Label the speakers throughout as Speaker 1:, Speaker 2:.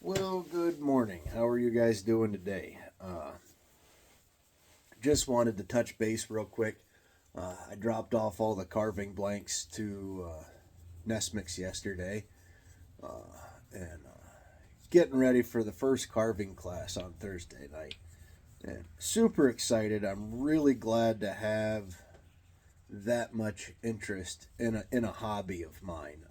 Speaker 1: Well, good morning. How are you guys doing today? Just wanted to touch base real quick. I dropped off all the carving blanks to Nesmix yesterday, and getting ready for the first carving class on Thursday night. And super excited. I'm really glad to have that much interest in a hobby of mine.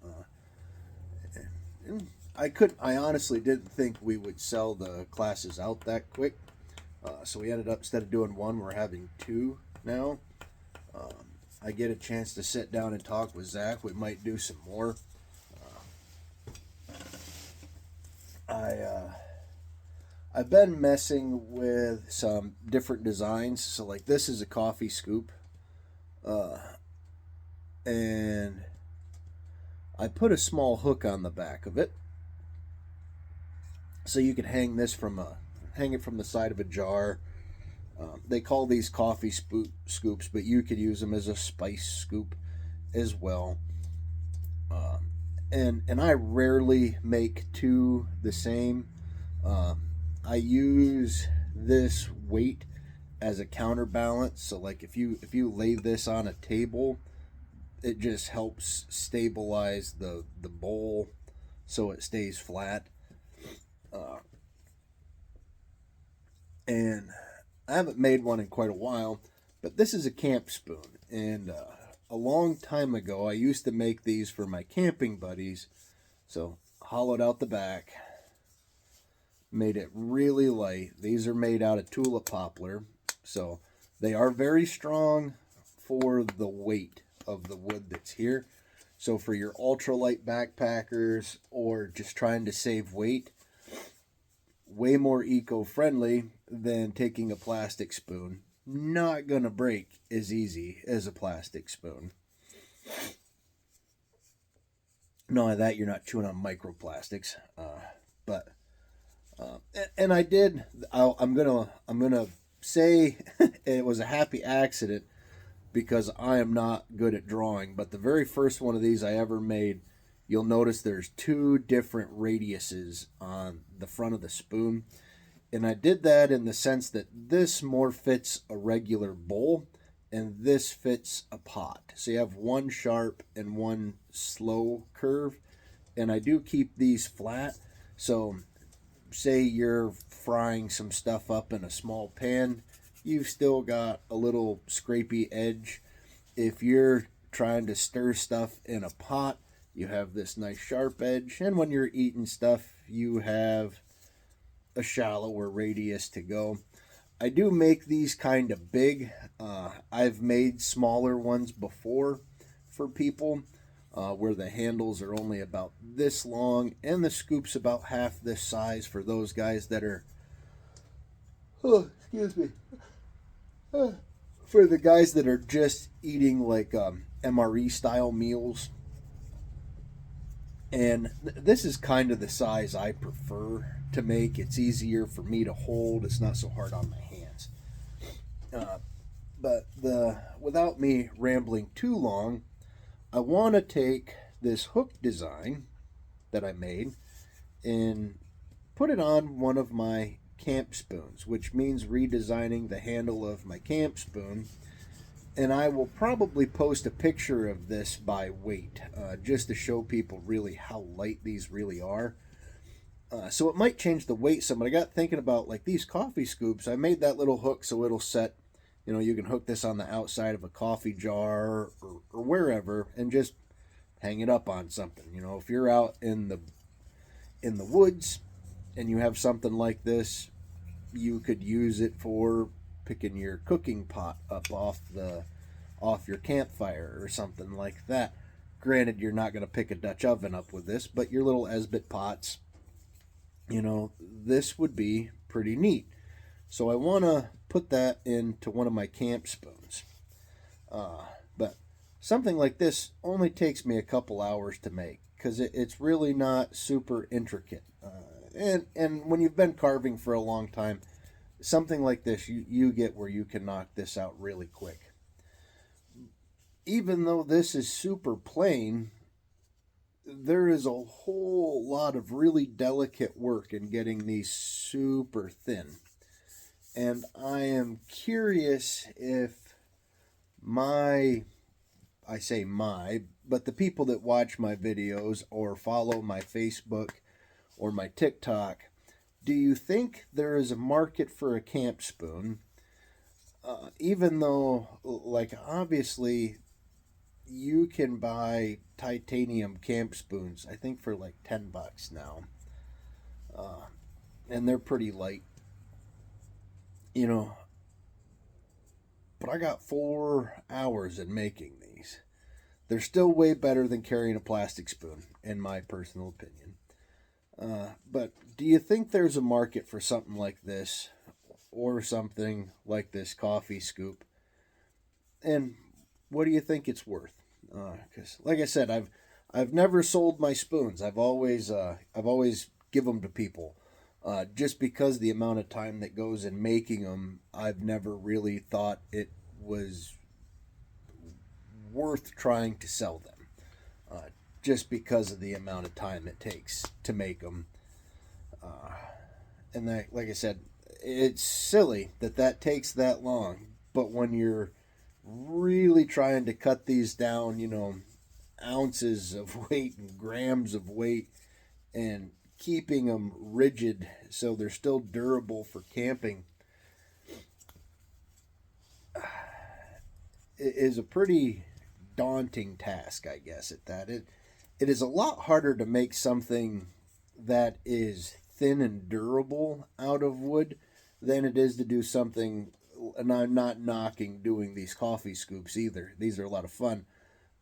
Speaker 1: And I honestly didn't think we would sell the classes out that quick. So we ended up, instead of doing one, we're having two now. I get a chance to sit down and talk with Zach. We might do some more. I I've been messing with some different designs. So like this is a coffee scoop, uh, and I put a small hook on the back of it, so you can hang it from the side of a jar. They call these scoops, but you could use them as a spice scoop as well. Um, and I rarely make two the same. Um, I use this weight as a counterbalance. So like if you lay this on a table, it just helps stabilize the bowl so it stays flat. Uh, and I haven't made one in quite a while, but this is a camp spoon. And a long time ago, I used to make these for my camping buddies. So, hollowed out the back, made it really light. These are made out of tulip poplar. So, they are very strong for the weight of the wood that's here. So, for your ultralight backpackers or just trying to save weight, way more eco-friendly than taking a plastic spoon. Not gonna break as easy as a plastic spoon. Not only that, you're not chewing on microplastics. But and I did. I'm gonna say it was a happy accident because I am not good at drawing. But the very first one of these I ever made, you'll notice there's two different radiuses on the front of the spoon. And I did that in the sense that this more fits a regular bowl and this fits a pot. So you have one sharp and one slow curve. And I do keep these flat. So say you're frying some stuff up in a small pan, you've still got a little scrapey edge. If you're trying to stir stuff in a pot, you have this nice sharp edge. And when you're eating stuff, you have a shallower radius to go. I do make these kind of big. I've made smaller ones before for people where the handles are only about this long and the scoop's about half this size for those guys that are, oh, excuse me, for the guys that are just eating like MRE style meals. And this is kind of the size I prefer to make. It's easier for me to hold. It's not so hard on my hands. Uh, but without me rambling too long, I want to take this hook design that I made and put it on one of my camp spoons, which means redesigning the handle of my camp spoon. And I will probably post a picture of this by weight, just to show people really how light these really are. So it might change the weight some, but I got thinking about like these coffee scoops. I made that little hook so it'll set, you can hook this on the outside of a coffee jar or wherever and just hang it up on something. If you're out in the woods and you have something like this, you could use it for picking your cooking pot up off your campfire or something like that. Granted, you're not going to pick a Dutch oven up with this, but your little Esbit pots, this would be pretty neat. So I want to put that into one of my camp spoons. But something like this only takes me a couple hours to make because it's really not super intricate. And when you've been carving for a long time, something like this, you get where you can knock this out really quick. Even though this is super plain, there is a whole lot of really delicate work in getting these super thin. And I am curious if I say but the people that watch my videos or follow my Facebook or my TikTok, do you think there is a market for a camp spoon? Even though, like, obviously, you can buy titanium camp spoons, I think for like $10 now. And they're pretty light, you know. But I got 4 hours in making these. They're still way better than carrying a plastic spoon, in my personal opinion. But do you think there's a market for something like this, or something like this coffee scoop? And what do you think it's worth? Because, like I said, I've never sold my spoons. I've always give them to people. Just because the amount of time that goes in making them, I've never really thought it was worth trying to sell them. Just because of the amount of time it takes to make them. And like I said, it's silly that takes that long. But when you're really trying to cut these down, ounces of weight and grams of weight, and keeping them rigid so they're still durable for camping, it is a pretty daunting task, I guess, at that. It is a lot harder to make something that is thin and durable out of wood than it is to do something, and I'm not knocking doing these coffee scoops either. These are a lot of fun,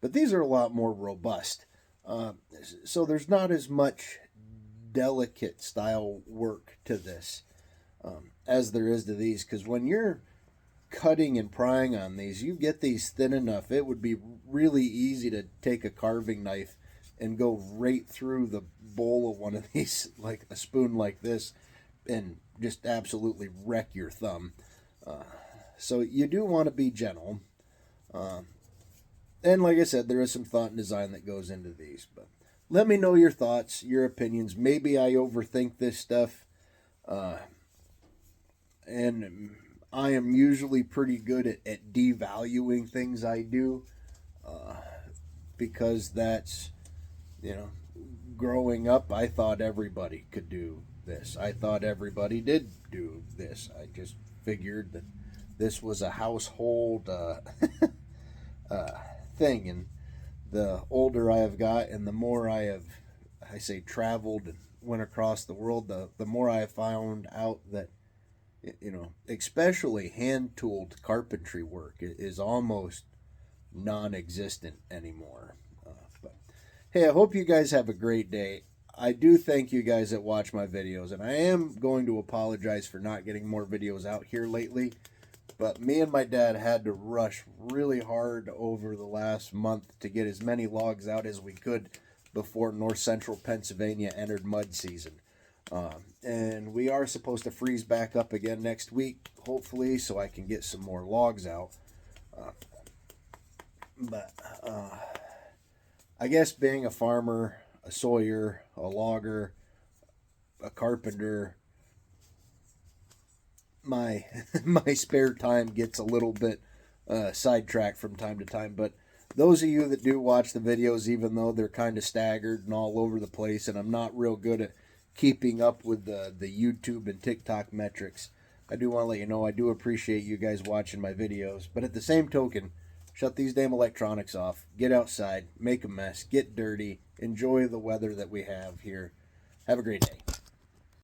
Speaker 1: but these are a lot more robust. So there's not as much delicate style work to this as there is to these, because when you're cutting and prying on these, you get these thin enough, it would be really easy to take a carving knife and go right through the bowl of one of these, like a spoon like this, and just absolutely wreck your thumb. So you do want to be gentle. And like I said, there is some thought and design that goes into these. But let me know your thoughts, your opinions. Maybe I overthink this stuff. And I am usually pretty good at devaluing things I do. Because that's, growing up, I thought everybody could do this. I thought everybody did do this. I just figured that this was a household thing. And the older I have got, and the more I say, traveled and went across the world, the more I have found out that, especially hand-tooled carpentry work is almost non-existent anymore. But hey, I hope you guys have a great day. I do thank you guys that watch my videos, and I am going to apologize for not getting more videos out here lately. But me and my dad had to rush really hard over the last month to get as many logs out as we could before north central Pennsylvania entered mud season. And we are supposed to freeze back up again next week, hopefully, so I can get some more logs out. But I guess being a farmer, a sawyer, a logger, a carpenter, my my spare time gets a little bit sidetracked from time to time. But those of you that do watch the videos, even though they're kind of staggered and all over the place, and I'm not real good at keeping up with the YouTube and TikTok metrics, I do want to let you know I do appreciate you guys watching my videos. But at the same token, shut these damn electronics off, get outside, make a mess, get dirty, enjoy the weather that we have here. Have a great day.